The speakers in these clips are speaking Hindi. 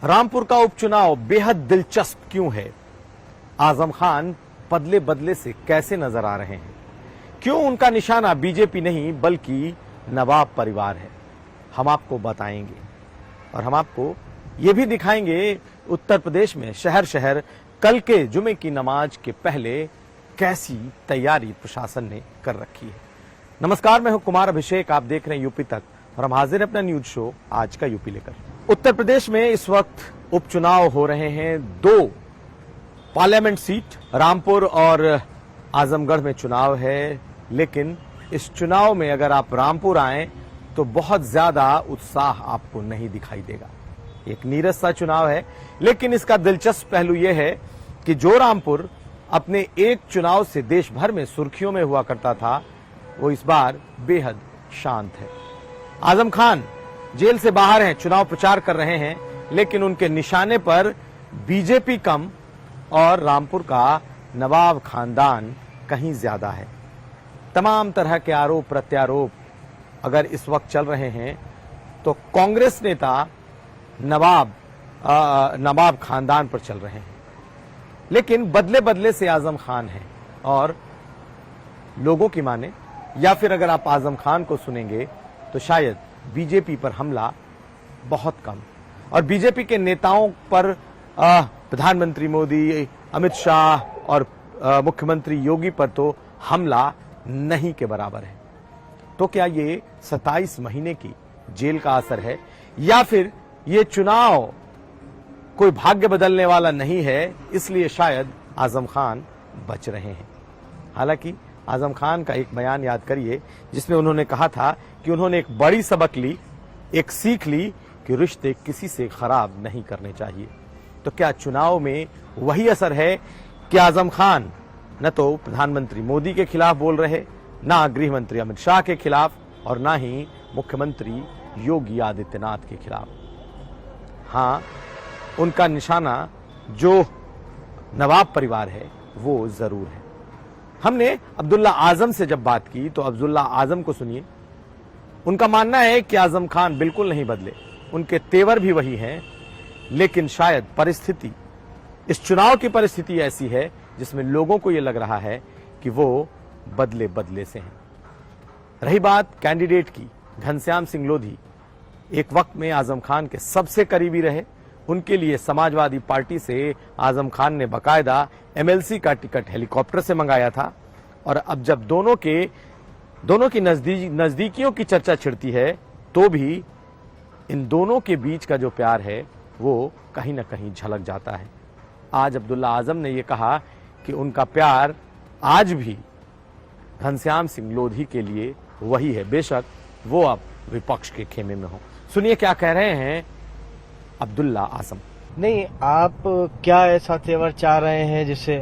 रामपुर का उपचुनाव बेहद दिलचस्प क्यों है? आजम खान बदले बदले से कैसे नजर आ रहे हैं? क्यों उनका निशाना बीजेपी नहीं बल्कि नवाब परिवार है? हम आपको बताएंगे और हम आपको ये भी दिखाएंगे उत्तर प्रदेश में शहर शहर कल के जुमे की नमाज के पहले कैसी तैयारी प्रशासन ने कर रखी है। नमस्कार, मैं हूं कुमार अभिषेक, आप देख रहे हैं यूपी तक और हम हाजिर हैं अपना न्यूज शो आज का यूपी लेकर। उत्तर प्रदेश में इस वक्त उपचुनाव हो रहे हैं। दो पार्लियामेंट सीट रामपुर और आजमगढ़ में चुनाव है, लेकिन इस चुनाव में अगर आप रामपुर आए तो बहुत ज्यादा उत्साह आपको नहीं दिखाई देगा। एक नीरस सा चुनाव है, लेकिन इसका दिलचस्प पहलू यह है कि जो रामपुर अपने एक चुनाव से देश भर में सुर्खियों में हुआ करता था, वो इस बार बेहद शांत है। आजम खान जेल से बाहर हैं, चुनाव प्रचार कर रहे हैं, लेकिन उनके निशाने पर बीजेपी कम और रामपुर का नवाब खानदान कहीं ज्यादा है। तमाम तरह के आरोप प्रत्यारोप अगर इस वक्त चल रहे हैं तो कांग्रेस नेता नवाब खानदान पर चल रहे हैं, लेकिन बदले बदले से आजम खान हैं और लोगों की माने या फिर अगर आप आजम खान को सुनेंगे तो शायद बीजेपी पर हमला बहुत कम और बीजेपी के नेताओं पर प्रधानमंत्री मोदी, अमित शाह और मुख्यमंत्री योगी पर तो हमला नहीं के बराबर है। तो क्या ये 27 महीने की जेल का असर है या फिर ये चुनाव कोई भाग्य बदलने वाला नहीं है, इसलिए शायद आजम खान बच रहे हैं? हालांकि आजम खान का एक बयान याद करिए जिसमें उन्होंने कहा था कि उन्होंने एक बड़ी सबक ली, एक सीख ली कि रिश्ते किसी से खराब नहीं करने चाहिए। तो क्या चुनाव में वही असर है कि आजम खान न तो प्रधानमंत्री मोदी के खिलाफ बोल रहे, ना गृह मंत्री अमित शाह के खिलाफ और ना ही मुख्यमंत्री योगी आदित्यनाथ के खिलाफ? हाँ, उनका निशाना जो नवाब परिवार है वो जरूर है। हमने अब्दुल्ला आजम से जब बात की तो अब्दुल्ला आजम को सुनिए। उनका मानना है कि आजम खान बिल्कुल नहीं बदले, उनके तेवर भी वही हैं, लेकिन शायद परिस्थिति, इस चुनाव की परिस्थिति ऐसी है जिसमें लोगों को यह लग रहा है कि वो बदले बदले से हैं। रही बात कैंडिडेट की, घनश्याम सिंह लोधी एक वक्त में आजम खान के सबसे करीबी रहे। उनके लिए समाजवादी पार्टी से आजम खान ने बकायदा एमएलसी का टिकट हेलीकॉप्टर से मंगाया था और अब जब दोनों की नजदीकियों की चर्चा छिड़ती है तो भी इन दोनों के बीच का जो प्यार है वो कहीं ना कहीं झलक जाता है। आज अब्दुल्ला आजम ने यह कहा कि उनका प्यार आज भी घनश्याम सिंह लोधी के लिए वही है, बेशक वो अब विपक्ष के खेमे में हो। सुनिए क्या कह रहे हैं अब्दुल्ला आजम। नहीं, आप क्या ऐसा तेवर चाह रहे हैं जिसे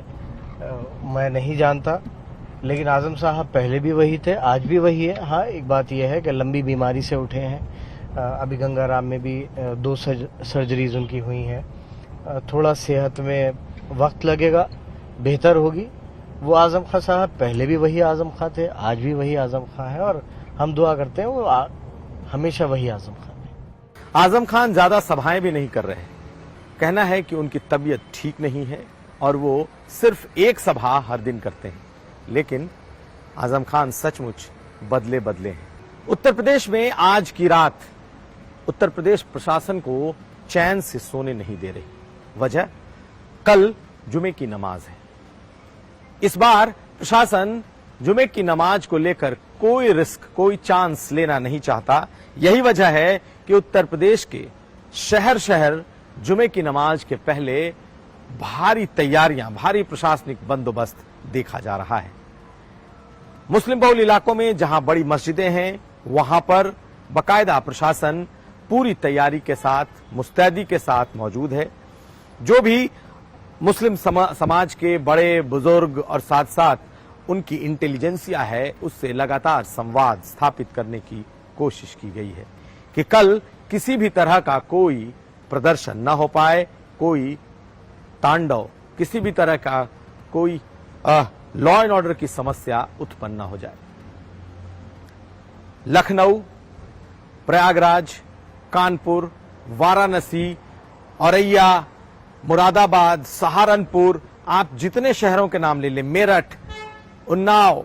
मैं नहीं जानता, लेकिन आजम साहब पहले भी वही थे, आज भी वही है। हाँ, एक बात यह है कि लंबी बीमारी से उठे हैं। अभी गंगाराम में भी 2 सर्जरीज उनकी हुई हैं। थोड़ा सेहत में वक्त लगेगा, बेहतर होगी। वो आजम खां साहब पहले भी वही आजम खां थे, आज भी वही आजम खां है और हम दुआ करते हैं वो हमेशा वही आजम खां है। आजम खान ज्यादा सभाएं भी नहीं कर रहे। कहना है कि उनकी तबीयत ठीक नहीं है और वो सिर्फ एक सभा हर दिन करते हैं, लेकिन आजम खान सचमुच बदले बदले हैं। उत्तर प्रदेश में आज की रात उत्तर प्रदेश प्रशासन को चैन से सोने नहीं दे रही। वजह, कल जुमे की नमाज है। इस बार प्रशासन जुमे की नमाज को लेकर कोई रिस्क, कोई चांस लेना नहीं चाहता। यही वजह है कि उत्तर प्रदेश के शहर शहर जुमे की नमाज के पहले भारी तैयारियां, भारी प्रशासनिक बंदोबस्त देखा जा रहा है। मुस्लिम बहुल इलाकों में जहां बड़ी मस्जिदें हैं वहां पर बाकायदा प्रशासन पूरी तैयारी के साथ, मुस्तैदी के साथ मौजूद है। जो भी मुस्लिम समाज के बड़े बुजुर्ग और साथ साथ उनकी इंटेलिजेंसिया है, उससे लगातार संवाद स्थापित करने की कोशिश की गई है कि कल किसी भी तरह का कोई प्रदर्शन न हो पाए, कोई तांडव, किसी भी तरह का कोई लॉ एंड ऑर्डर की समस्या उत्पन्न न हो जाए। लखनऊ, प्रयागराज, कानपुर, वाराणसी औरैया, मुरादाबाद, सहारनपुर, आप जितने शहरों के नाम ले लें, मेरठ, उन्नाव,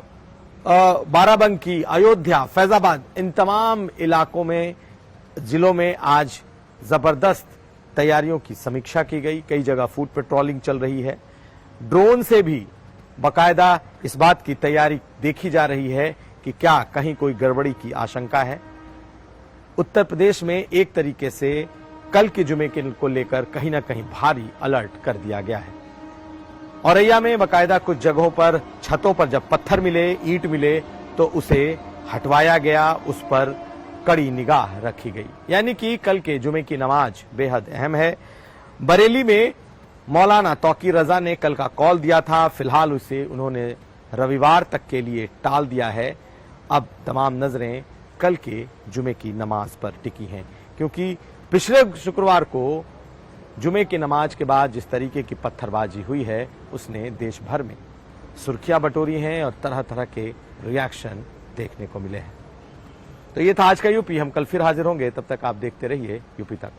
बाराबंकी, अयोध्या, फैजाबाद, इन तमाम इलाकों में, जिलों में आज जबरदस्त तैयारियों की समीक्षा की गई। कई जगह फूड पेट्रोलिंग चल रही है। ड्रोन से भी बाकायदा इस बात की तैयारी देखी जा रही है कि क्या कहीं कोई गड़बड़ी की आशंका है। उत्तर प्रदेश में एक तरीके से कल के जुमे को लेकर कहीं ना कहीं भारी अलर्ट कर दिया गया है। औरैया में बाकायदा कुछ जगहों पर छतों पर जब पत्थर मिले, ईंट मिले, तो उसे हटवाया गया, उस पर कड़ी निगाह रखी गई। यानी कि कल के जुमे की नमाज बेहद अहम है। बरेली में मौलाना तौकीर रजा ने कल का कॉल दिया था, फिलहाल उसे उन्होंने रविवार तक के लिए टाल दिया है। अब तमाम नजरें कल के जुमे की नमाज पर टिकी हैं, क्योंकि पिछले शुक्रवार को जुमे की नमाज के बाद जिस तरीके की पत्थरबाजी हुई है, उसने देश भर में सुर्खियां बटोरी हैं और तरह तरह के रिएक्शन देखने को मिले हैं। तो ये था आज का यूपी। हम कल फिर हाजिर होंगे, तब तक आप देखते रहिए यूपी तक।